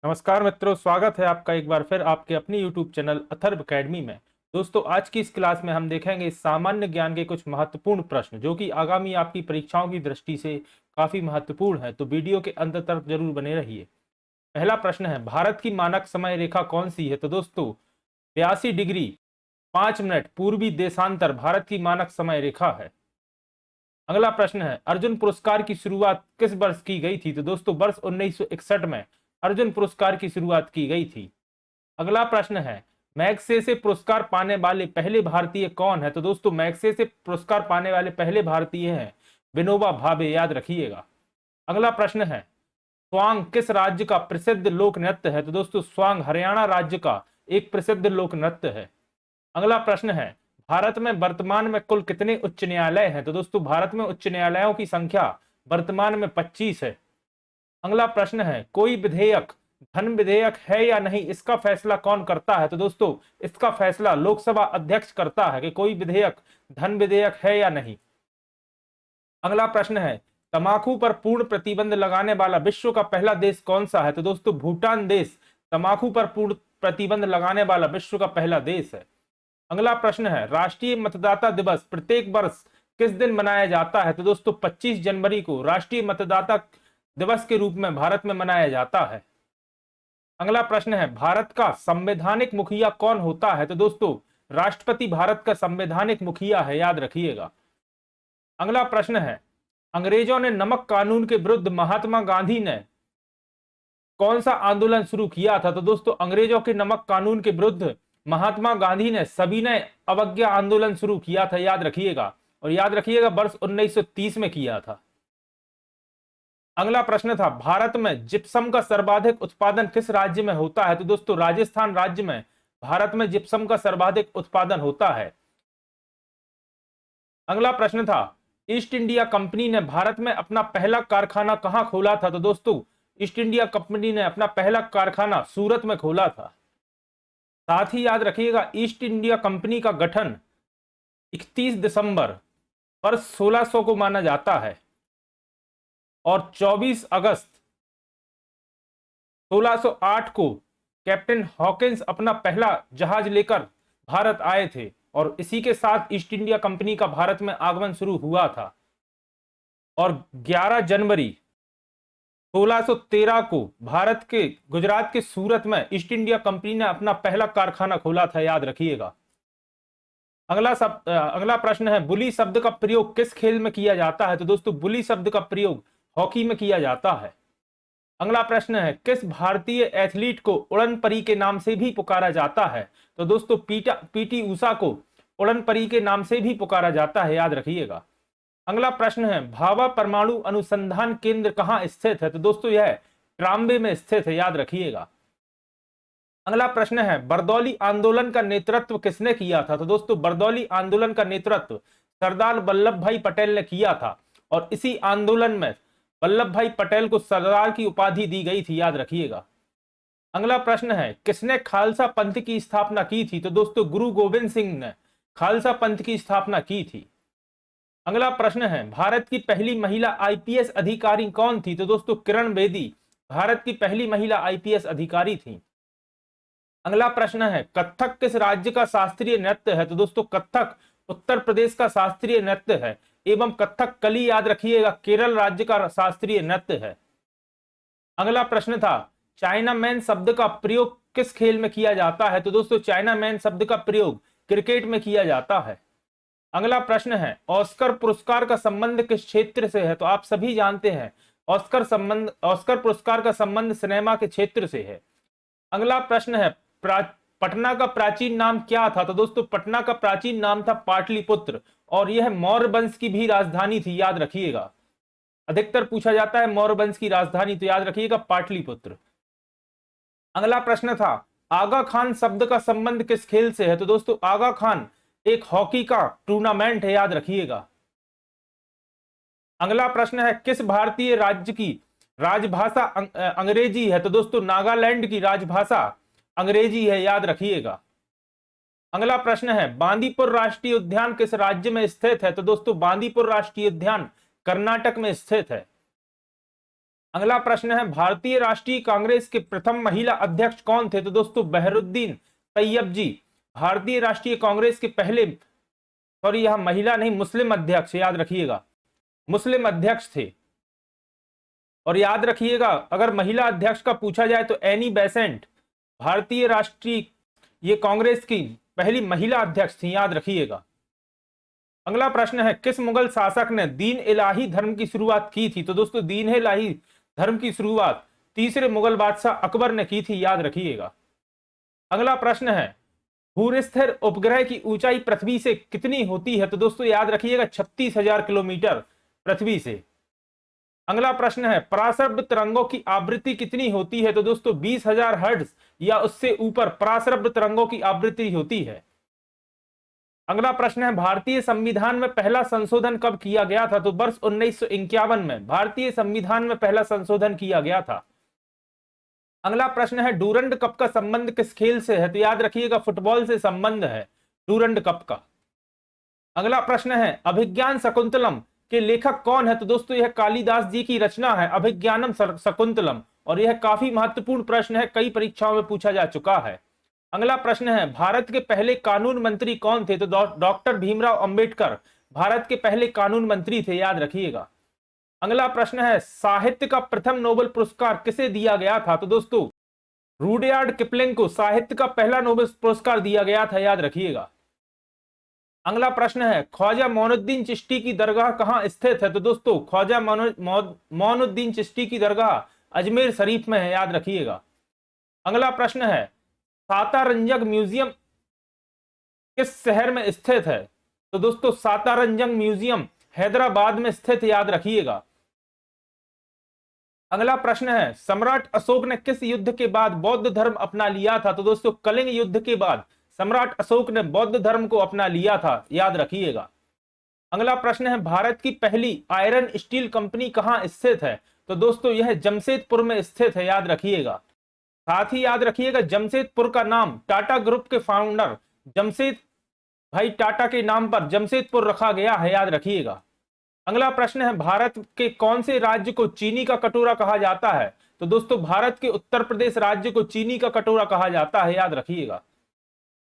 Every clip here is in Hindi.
नमस्कार मित्रों, स्वागत है आपका एक बार फिर आपके अपनी YouTube चैनल अथर्व एकेडमी में। दोस्तों, आज की इस क्लास में हम देखेंगे सामान्य ज्ञान के कुछ महत्वपूर्ण प्रश्न जो कि आगामी आपकी परीक्षाओं की दृष्टि से काफी महत्वपूर्ण है। तो वीडियो के अंत तक जरूर बने रहिए। पहला प्रश्न है, भारत की मानक समय रेखा कौन सी है? तो दोस्तों 82 डिग्री 5 मिनट पूर्वी देशांतर भारत की मानक समय रेखा है। अगला प्रश्न है, अर्जुन पुरस्कार की शुरुआत किस वर्ष की गई थी? तो दोस्तों वर्ष 1961 में अर्जुन पुरस्कार की शुरुआत की गई थी। अगला प्रश्न है, मैग्सेसे पुरस्कार पाने वाले पहले भारतीय कौन है? तो दोस्तों मैग्सेसे पुरस्कार पाने वाले पहले भारतीय हैं विनोबा भावे, याद रखिएगा। अगला प्रश्न है, स्वांग किस राज्य का प्रसिद्ध लोक नृत्य है? तो दोस्तों स्वांग हरियाणा राज्य का एक प्रसिद्ध लोक नृत्य है। अगला प्रश्न है, भारत में वर्तमान में कुल कितने उच्च न्यायालय हैं? तो दोस्तों भारत में उच्च न्यायालयों की संख्या वर्तमान में 25 है। अगला प्रश्न है, कोई विधेयक धन विधेयक है या नहीं, इसका फैसला कौन करता है? तो दोस्तों इसका फैसला लोकसभा अध्यक्ष करता है कि कोई विधेयक धन विधेयक है या नहीं। अगला प्रश्न है, तंबाकू पर पूर्ण प्रतिबंध लगाने वाला विश्व का पहला देश कौन सा है? तो दोस्तों भूटान देश तंबाकू पर पूर्ण प्रतिबंध लगाने वाला विश्व का पहला देश है। अगला प्रश्न है, राष्ट्रीय मतदाता दिवस प्रत्येक वर्ष किस दिन मनाया जाता है? तो दोस्तों 25 जनवरी को राष्ट्रीय मतदाता दिवस के रूप में भारत में मनाया जाता है। अगला प्रश्न है, भारत का संवैधानिक मुखिया कौन होता है? तो दोस्तों राष्ट्रपति भारत का संवैधानिक मुखिया है, याद रखिएगा। अगला प्रश्न है, अंग्रेजों ने नमक कानून के विरुद्ध महात्मा गांधी ने कौन सा आंदोलन शुरू किया था? तो दोस्तों अंग्रेजों के नमक कानून के विरुद्ध महात्मा गांधी ने सविनय अवज्ञा आंदोलन शुरू किया था, याद रखिएगा। और याद रखिएगा वर्ष 1930 में किया था। अगला प्रश्न था, भारत में जिप्सम का सर्वाधिक उत्पादन किस राज्य में होता है? तो दोस्तों राजस्थान राज्य में भारत में जिप्सम का सर्वाधिक उत्पादन होता है। अगला प्रश्न था, ईस्ट इंडिया कंपनी ने भारत में अपना पहला कारखाना कहां खोला था? तो दोस्तों ईस्ट इंडिया कंपनी ने अपना पहला कारखाना सूरत में खोला था। साथ ही याद रखिएगा, ईस्ट इंडिया कंपनी का गठन 31 दिसंबर वर्ष 1600 को माना जाता है और 24 अगस्त 1608 को कैप्टन हॉकिंस अपना पहला जहाज लेकर भारत आए थे और इसी के साथ ईस्ट इंडिया कंपनी का भारत में आगमन शुरू हुआ था। और 11 जनवरी 1613 को भारत के गुजरात के सूरत में ईस्ट इंडिया कंपनी ने अपना पहला कारखाना खोला था, याद रखिएगा। अगला प्रश्न है, बुली शब्द का प्रयोग किस खेल में किया जाता है? तो दोस्तों बुली शब्द का प्रयोग हॉकी में किया जाता है। अगला प्रश्न है, किस भारतीय एथलीट को उड़न परी के नाम से भी पुकारा जाता है? तो दोस्तों पीटी उषा को उड़न परी के नाम से भी पुकारा जाता है, याद रखिएगा। अगला प्रश्न है, भाभा परमाणु अनुसंधान केंद्र कहां स्थित है? तो दोस्तों यह ट्राम्बे में स्थित है, याद रखिएगा। अगला प्रश्न है, बरदौली आंदोलन का नेतृत्व किसने किया था? तो दोस्तों बरदौली आंदोलन का नेतृत्व सरदार वल्लभ भाई पटेल ने किया था और इसी आंदोलन में वल्लभ भाई पटेल को सरदार की उपाधि दी गई थी, याद रखिएगा। अगला प्रश्न है, किसने खालसा पंथ की स्थापना की थी? तो दोस्तों गुरु गोविंद सिंह ने खालसा पंथ की स्थापना की थी। अगला प्रश्न है, भारत की पहली महिला आईपीएस अधिकारी कौन थी? तो दोस्तों किरण बेदी भारत की पहली महिला आईपीएस अधिकारी थी। अगला प्रश्न है, कथक किस राज्य का शास्त्रीय नृत्य है? तो दोस्तों कथक उत्तर प्रदेश का शास्त्रीय नृत्य है एवं कथक कली, याद रखिएगा, केरल राज्य का शास्त्रीय नृत्य है। अगला प्रश्न था, चाइना मैन शब्द का प्रयोग किस खेल में किया जाता है? तो दोस्तों चाइना मैन शब्द का प्रयोग क्रिकेट में किया जाता है। अगला प्रश्न है, ऑस्कर पुरस्कार का संबंध किस क्षेत्र से है? तो आप सभी जानते हैं ऑस्कर पुरस्कार का संबंध सिनेमा के क्षेत्र से है। अगला प्रश्न है, पटना का प्राचीन नाम क्या था? तो दोस्तों पटना का प्राचीन नाम था पाटलिपुत्र और यह मौर्य वंश की भी राजधानी थी, याद रखिएगा। अधिकतर पूछा जाता है मौर्य वंश की राजधानी, तो याद रखिएगा पाटलिपुत्र। अगला प्रश्न था, आगा खान शब्द का संबंध किस खेल से है? तो दोस्तों आगा खान एक हॉकी का टूर्नामेंट है, याद रखिएगा। अगला प्रश्न है, किस भारतीय राज्य की राजभाषा अंग्रेजी है? तो दोस्तों नागालैंड की राजभाषा अंग्रेजी है, याद रखिएगा। अगला प्रश्न है, बांदीपुर राष्ट्रीय उद्यान किस राज्य में स्थित है? तो दोस्तों बांदीपुर राष्ट्रीय उद्यान कर्नाटक में स्थित है। अगला प्रश्न है भारतीय राष्ट्रीय कांग्रेस के प्रथम महिला अध्यक्ष कौन थे? तो दोस्तों बहरुद्दीन तैयब जी भारतीय राष्ट्रीय कांग्रेस के पहले, सॉरी यहां महिला नहीं, मुस्लिम अध्यक्ष, याद रखिएगा मुस्लिम अध्यक्ष थे। और याद रखिएगा अगर महिला अध्यक्ष का पूछा जाए तो एनी बेसेंट भारतीय राष्ट्रीय ये कांग्रेस की पहली महिला अध्यक्ष थी, याद रखिएगा। अगला प्रश्न है किस मुगल शासक ने दीन इलाही धर्म की शुरुआत की थी? तो दोस्तों दीन इलाही धर्म की शुरुआत तीसरे मुगल बादशाह अकबर ने की थी, याद रखिएगा। अगला प्रश्न है भूस्थिर उपग्रह की ऊंचाई पृथ्वी से कितनी होती है? तो दोस्तों याद रखिएगा 36,000 किलोमीटर पृथ्वी से। अगला प्रश्न है पराशब्द तरंगों की आवृत्ति कितनी होती है? तो दोस्तों 20,000 हर्ट्ज या उससे ऊपर पराशब्द तरंगों की आवृत्ति होती है। अगला प्रश्न है भारतीय संविधान में पहला संशोधन कब किया गया था? तो वर्ष 1951 में भारतीय संविधान में पहला संशोधन किया गया था। अगला प्रश्न है डूरंड कप का संबंध किस खेल से है? तो याद रखिएगा फुटबॉल से संबंध है डूरंड कप का। अगला प्रश्न है अभिज्ञान शकुंतलम के लेखक कौन है? तो दोस्तों यह कालिदास जी की रचना है अभिज्ञानम शकुंतलम, और यह काफी महत्वपूर्ण प्रश्न है, कई परीक्षाओं में पूछा जा चुका है। अगला प्रश्न है भारत के पहले कानून मंत्री कौन थे? तो डॉक्टर भीमराव अंबेडकर भारत के पहले कानून मंत्री थे, याद रखिएगा। अगला प्रश्न है साहित्य का प्रथम नोबेल पुरस्कार किसे दिया गया था? तो दोस्तों रुडयार्ड किपलिंग को साहित्य का पहला नोबेल पुरस्कार दिया गया था, याद रखिएगा। अगला प्रश्न है ख्वाजा मोइनुद्दीन चिश्ती की दरगाह कहां स्थित है? तो दोस्तों ख्वाजा मोइनुद्दीन चिश्ती की दरगाह अजमेर शरीफ में है, याद रखिएगा। अगला प्रश्न है सातारंजक म्यूजियम किस शहर में स्थित है? तो दोस्तों सातारंजक म्यूजियम हैदराबाद में स्थित, याद रखिएगा। अगला प्रश्न है सम्राट अशोक ने किस युद्ध के बाद बौद्ध धर्म अपना लिया था? तो दोस्तों कलिंग युद्ध के बाद सम्राट अशोक ने बौद्ध धर्म को अपना लिया था, याद रखिएगा। अगला प्रश्न है भारत की पहली आयरन स्टील कंपनी कहां स्थित है? तो दोस्तों यह जमशेदपुर में स्थित है, याद रखिएगा। साथ ही याद रखिएगा जमशेदपुर का नाम टाटा ग्रुप के फाउंडर जमशेद भाई टाटा के नाम पर जमशेदपुर रखा गया है, याद रखिएगा। अगला प्रश्न है भारत के कौन से राज्य को चीनी का कटोरा कहा जाता है? तो दोस्तों भारत के उत्तर प्रदेश राज्य को चीनी का कटोरा कहा जाता है, याद रखिएगा।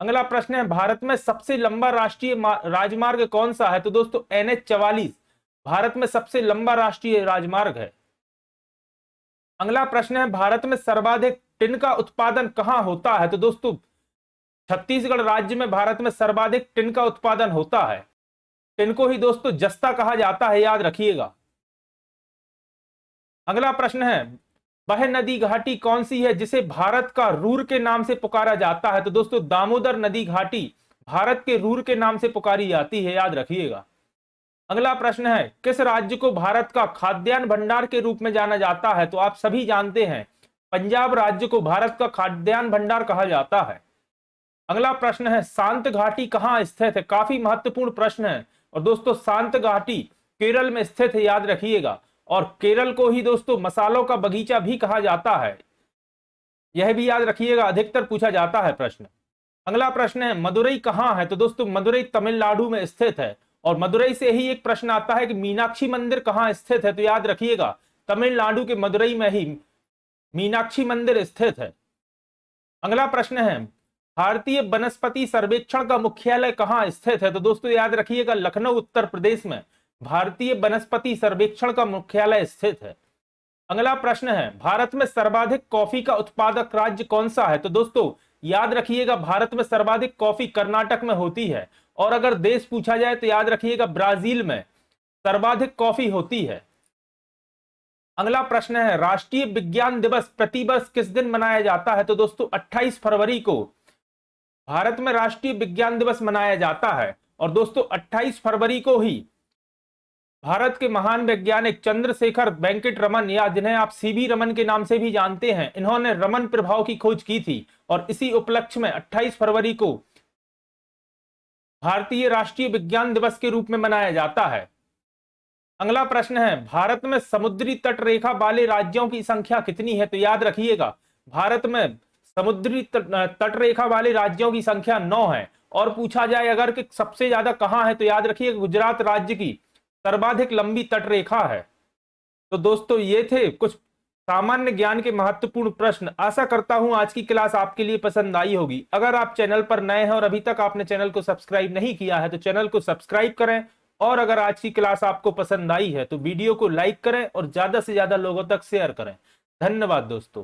अगला प्रश्न है भारत में सबसे लंबा राष्ट्रीय राजमार्ग कौन सा है? तो दोस्तों NH-44 भारत में सबसे लंबा राष्ट्रीय राजमार्ग है। अगला प्रश्न है भारत में सर्वाधिक टिन का उत्पादन कहां होता है? तो दोस्तों छत्तीसगढ़ राज्य में भारत में सर्वाधिक टिन का उत्पादन होता है। टिन को ही दोस्तों जस्ता कहा जाता है, याद रखिएगा। अगला प्रश्न है वह नदी घाटी कौन सी है जिसे भारत का रूर के नाम से पुकारा जाता है? तो दोस्तों दामोदर नदी घाटी भारत के रूर के नाम से पुकारी जाती है, याद रखिएगा। अगला प्रश्न है किस राज्य को भारत का खाद्यान्न भंडार के रूप में जाना जाता है? तो आप सभी जानते हैं पंजाब राज्य को भारत का खाद्यान्न भंडार कहा जाता है। अगला प्रश्न है शांत घाटी कहां स्थित है? काफी महत्वपूर्ण प्रश्न है, और दोस्तों शांत घाटी केरल में स्थित है, याद रखिएगा। और केरल को ही दोस्तों मसालों का बगीचा भी कहा जाता है, यह भी याद रखिएगा, अधिकतर पूछा जाता है प्रश्न। अगला प्रश्न है मदुरई कहां है? तो दोस्तों मदुरई तमिलनाडु में स्थित है, और मदुरई से ही एक प्रश्न आता है कि मीनाक्षी मंदिर कहां स्थित है? तो याद रखिएगा तमिलनाडु के मदुरई में ही मीनाक्षी मंदिर स्थित है। अगला प्रश्न है भारतीय वनस्पति सर्वेक्षण का मुख्यालय कहां स्थित है? तो दोस्तों याद रखिएगा लखनऊ उत्तर प्रदेश में भारतीय वनस्पति सर्वेक्षण का मुख्यालय स्थित है। अगला प्रश्न है भारत में सर्वाधिक कॉफी का उत्पादक राज्य कौन सा है? तो दोस्तों याद रखिएगा भारत में सर्वाधिक कॉफी कर्नाटक में होती है, और अगर देश पूछा जाए तो याद रखिएगा ब्राजील में सर्वाधिक कॉफी होती है। अगला प्रश्न है राष्ट्रीय विज्ञान दिवस प्रतिवर्ष किस दिन मनाया जाता है? तो दोस्तों 28 फरवरी को भारत में राष्ट्रीय विज्ञान दिवस मनाया जाता है, और दोस्तों 28 फरवरी को ही भारत के महान वैज्ञानिक चंद्रशेखर वेंकट रमन, या जिन्हें आप सीवी रमन के नाम से भी जानते हैं, इन्होंने रमन प्रभाव की खोज की थी, और इसी उपलक्ष्य में 28 फरवरी को भारतीय राष्ट्रीय विज्ञान दिवस के रूप में मनाया जाता है। अगला प्रश्न है भारत में समुद्री तट रेखा वाले राज्यों की संख्या कितनी है? तो याद रखिएगा भारत में समुद्री तट रेखा वाले राज्यों की संख्या 9 है, और पूछा जाए अगर कि सबसे ज्यादा कहां है, तो याद रखिएगा गुजरात राज्य की सर्वाधिक लंबी तट रेखा है। तो दोस्तों ये थे कुछ सामान्य ज्ञान के महत्वपूर्ण प्रश्न। आशा करता हूं आज की क्लास आपके लिए पसंद आई होगी। अगर आप चैनल पर नए हैं और अभी तक आपने चैनल को सब्सक्राइब नहीं किया है तो चैनल को सब्सक्राइब करें। और अगर आज की क्लास आपको पसंद आई है तो वीडियो को लाइक करें और ज्यादा से ज्यादा लोगों तक शेयर करें। धन्यवाद दोस्तों।